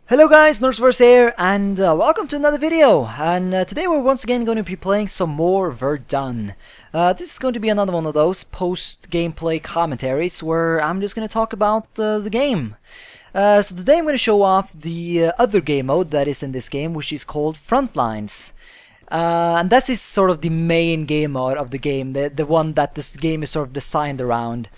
Hello guys, Nurseverse here, and welcome to another video. And today we're once again going to be playing some more Verdun. This is going to be another one of those post-gameplay commentaries where I'm just going to talk about the game. So today I'm going to show off the other game mode that is in this game, which is called Frontlines. And this is sort of the main game mode of the game, the one that this game is sort of designed around.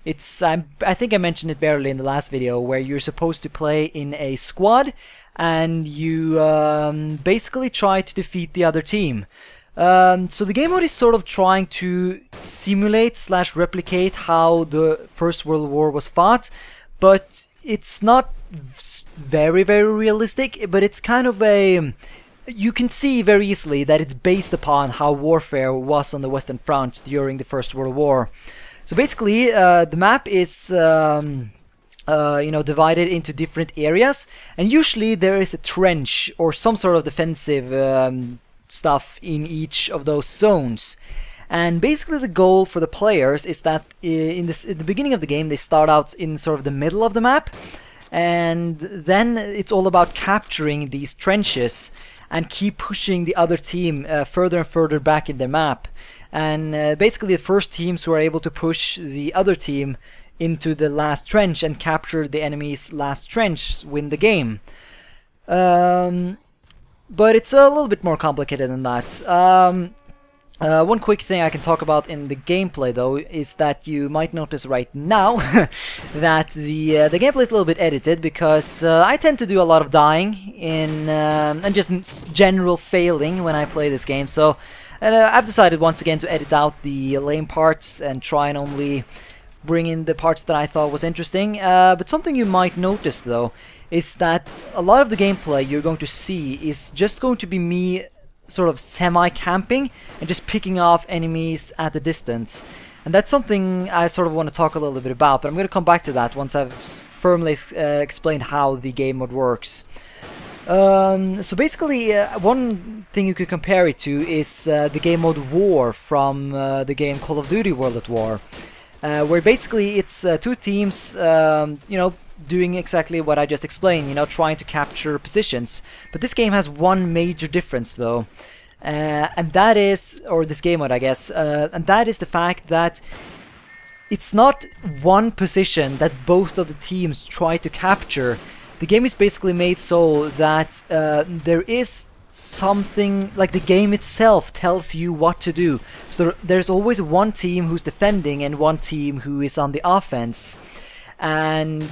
It's I think I mentioned it barely in the last video, where you're supposed to play in a squad and you basically try to defeat the other team. So the game mode is sort of trying to simulate / replicate how the First World War was fought, but it's not very realistic, but it's kind of a... You can see very easily that it's based upon how warfare was on the Western Front during the First World War. So basically, the map is divided into different areas, and usually there is a trench or some sort of defensive stuff in each of those zones. And basically, the goal for the players is that in the beginning of the game, they start out in sort of the middle of the map, and then it's all about capturing these trenches and keep pushing the other team further and further back in their map. And basically the first teams who are able to push the other team into the last trench and capture the enemy's last trench win the game. But it's a little bit more complicated than that. One quick thing I can talk about in the gameplay though is that you might notice right now that the gameplay is a little bit edited, because I tend to do a lot of dying and just general failing when I play this game. So I've decided once again to edit out the lame parts and try and only bring in the parts that I thought was interesting. But something you might notice though is that a lot of the gameplay you're going to see is just going to be me sort of semi-camping and just picking off enemies at a distance. And that's something I sort of want to talk a little bit about, but I'm going to come back to that once I've firmly explained how the game mode works. So basically, one thing you could compare it to is the game mode War from the game Call of Duty World at War, where basically it's two teams, doing exactly what I just explained, trying to capture positions. But this game has one major difference though, and that is, or this game mode I guess, and that is the fact that it's not one position that both of the teams try to capture. The game is basically made so that there is something, like the game itself tells you what to do. So there's always one team who's defending and one team who is on the offense. And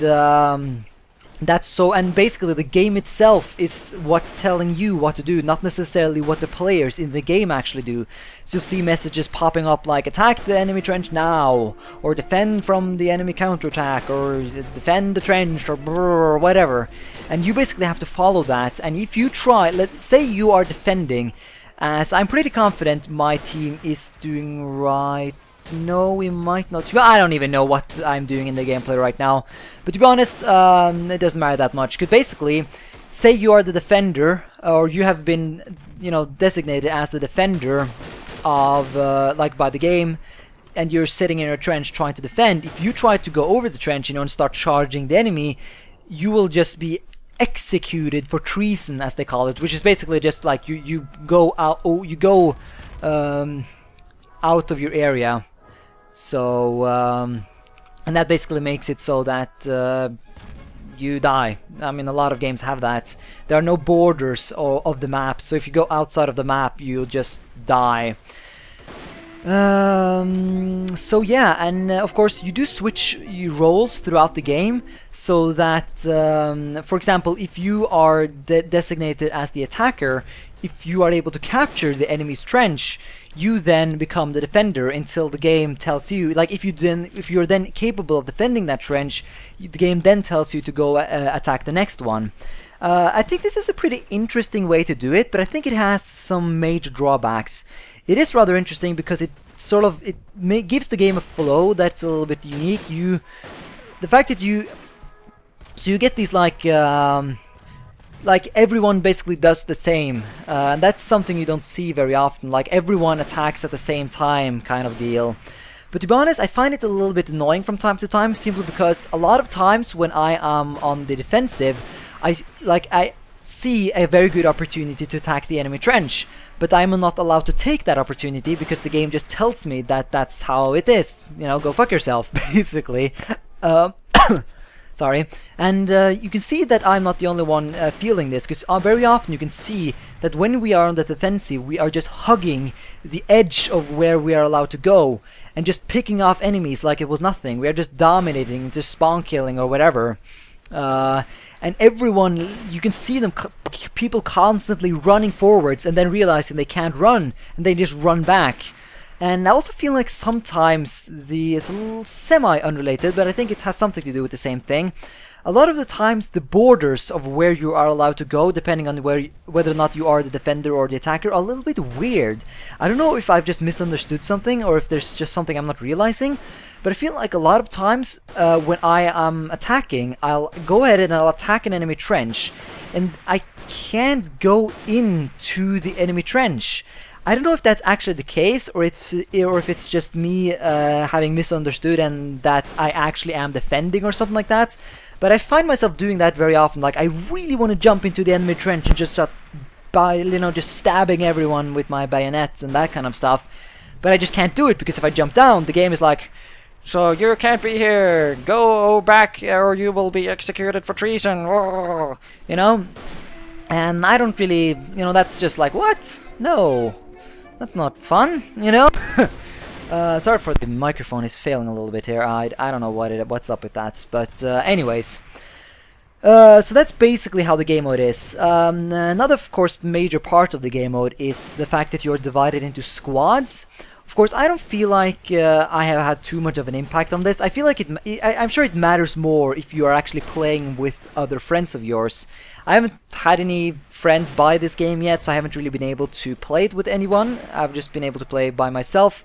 that's so, and basically the game itself is what's telling you what to do, not necessarily what the players in the game actually do. So you'll see messages popping up like attack the enemy trench now, or defend from the enemy counterattack, or defend the trench, or whatever. And you basically have to follow that. And if you try, let's say you are defending, as I'm pretty confident my team is doing right. No, we might not. I don't even know what I'm doing in the gameplay right now. But to be honest, it doesn't matter that much. Because basically, say you are the defender, or you have been, designated as the defender of, like by the game, and you're sitting in a trench trying to defend. If you try to go over the trench, and start charging the enemy, you will just be executed for treason, as they call it, which is basically just like you go out, out of your area. So, and that basically makes it so that you die. I mean, a lot of games have that. There are no borders of the map, so if you go outside of the map, you'll just die. So yeah, and of course you do switch your roles throughout the game, so that, for example, if you are designated as the attacker, if you are able to capture the enemy's trench, you then become the defender until the game tells you, like if you're then capable of defending that trench, the game then tells you to go attack the next one. I think this is a pretty interesting way to do it, but I think it has some major drawbacks. It is rather interesting because it sort of gives the game a flow that's a little bit unique. The fact that you get these like everyone basically does the same, and that's something you don't see very often, like everyone attacks at the same time kind of deal. But to be honest, I find it a little bit annoying from time to time, simply because a lot of times when I am on the defensive, I see a very good opportunity to attack the enemy trench, but I'm not allowed to take that opportunity because the game just tells me that that's how it is. You know, go fuck yourself, basically. Sorry. And you can see that I'm not the only one feeling this, because very often you can see that when we are on the defensive, we are just hugging the edge of where we are allowed to go, and just picking off enemies like it was nothing. We are just dominating, just spawn killing or whatever. And everyone, you can see them, people constantly running forwards and then realizing they can't run, and they just run back. And I also feel like sometimes it's a little semi-unrelated, but I think it has something to do with the same thing. A lot of the times the borders of where you are allowed to go, depending on whether or not you are the defender or the attacker, are a little bit weird. I don't know if I've just misunderstood something or if there's just something I'm not realizing, but I feel like a lot of times when I am attacking, I'll go ahead and I'll attack an enemy trench, and I can't go into the enemy trench. I don't know if that's actually the case, or if it's just me having misunderstood and that I actually am defending or something like that. But I find myself doing that very often. Like, I really want to jump into the enemy trench and just start just stabbing everyone with my bayonets and that kind of stuff. But I just can't do it, because if I jump down, the game is like, so you can't be here, go back or you will be executed for treason, whoa, you know? And I don't really, you know, that's just like, what? No, that's not fun, you know? Sorry for the microphone is failing a little bit here. I don't know what's up with that, but anyways. So that's basically how the game mode is. Another, of course, major part of the game mode is the fact that you're divided into squads. Of course, I don't feel like I have had too much of an impact on this. I feel like I'm sure it matters more if you are actually playing with other friends of yours. I haven't had any friends buy this game yet, so I haven't really been able to play it with anyone. I've just been able to play by myself.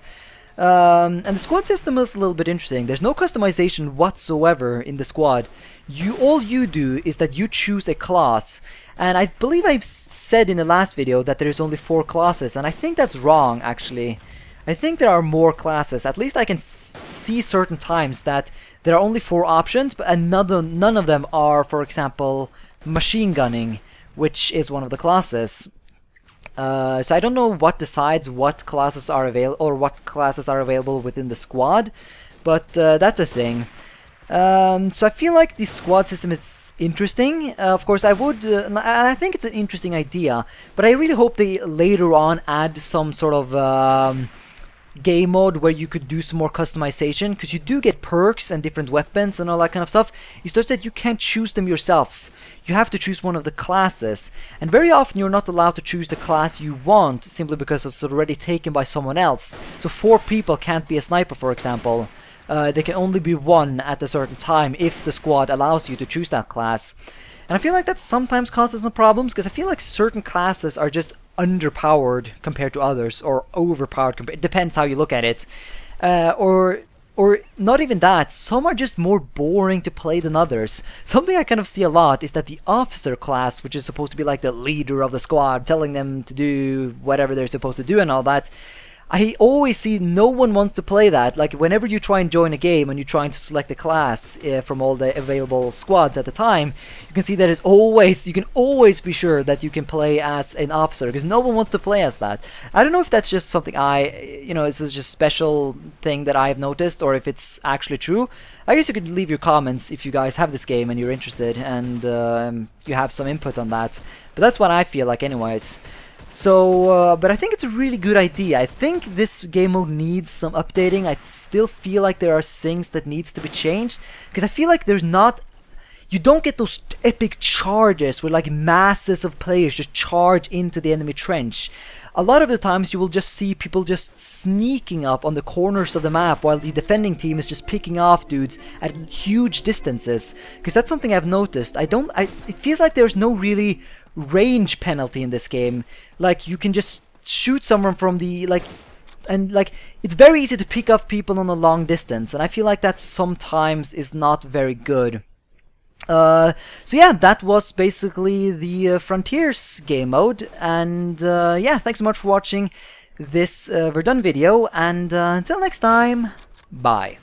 And the squad system is a little bit interesting. There's no customization whatsoever in the squad. All you do is that you choose a class. And I believe I've said in the last video that there's only 4 classes, and I think that's wrong, actually. I think there are more classes. At least I can see certain times that there are only 4 options, but none of them are, for example, machine gunning, which is one of the classes. So I don't know what decides what classes are available within the squad, but that's a thing. So I feel like the squad system is interesting. Of course, I would, and I think it's an interesting idea, but I really hope they later on add some sort of game mode where you could do some more customization, because you do get perks and different weapons and all that kind of stuff. It's just that you can't choose them yourself. You have to choose one of the classes, and very often you're not allowed to choose the class you want simply because it's already taken by someone else. So 4 people can't be a sniper, for example. They can only be 1 at a certain time if the squad allows you to choose that class. And I feel like that sometimes causes some problems, because I feel like certain classes are just underpowered compared to others, or overpowered. It depends how you look at it. Or not even that, some are just more boring to play than others. Something I kind of see a lot is that the officer class, which is supposed to be like the leader of the squad, telling them to do whatever they're supposed to do and all that, I always see no one wants to play that. Like, whenever you try and join a game and you're trying to select a class from all the available squads at the time, you can see that you can always be sure that you can play as an officer, because no one wants to play as that. I don't know if that's just something this is just a special thing that I've noticed, or if it's actually true. I guess you could leave your comments if you guys have this game and you're interested, and you have some input on that. But that's what I feel like anyways. So, but I think it's a really good idea. I think this game mode needs some updating. I still feel like there are things that needs to be changed, because I feel like you don't get those epic charges where like masses of players just charge into the enemy trench. A lot of the times you will just see people just sneaking up on the corners of the map while the defending team is just picking off dudes at huge distances. Because that's something I've noticed. It feels like there's no really range penalty in this game. Like, you can just shoot someone from the, it's very easy to pick up people on a long distance, and I feel like that sometimes is not very good. So yeah, that was basically the Frontiers game mode, and yeah, thanks so much for watching this Verdun video, and until next time, bye.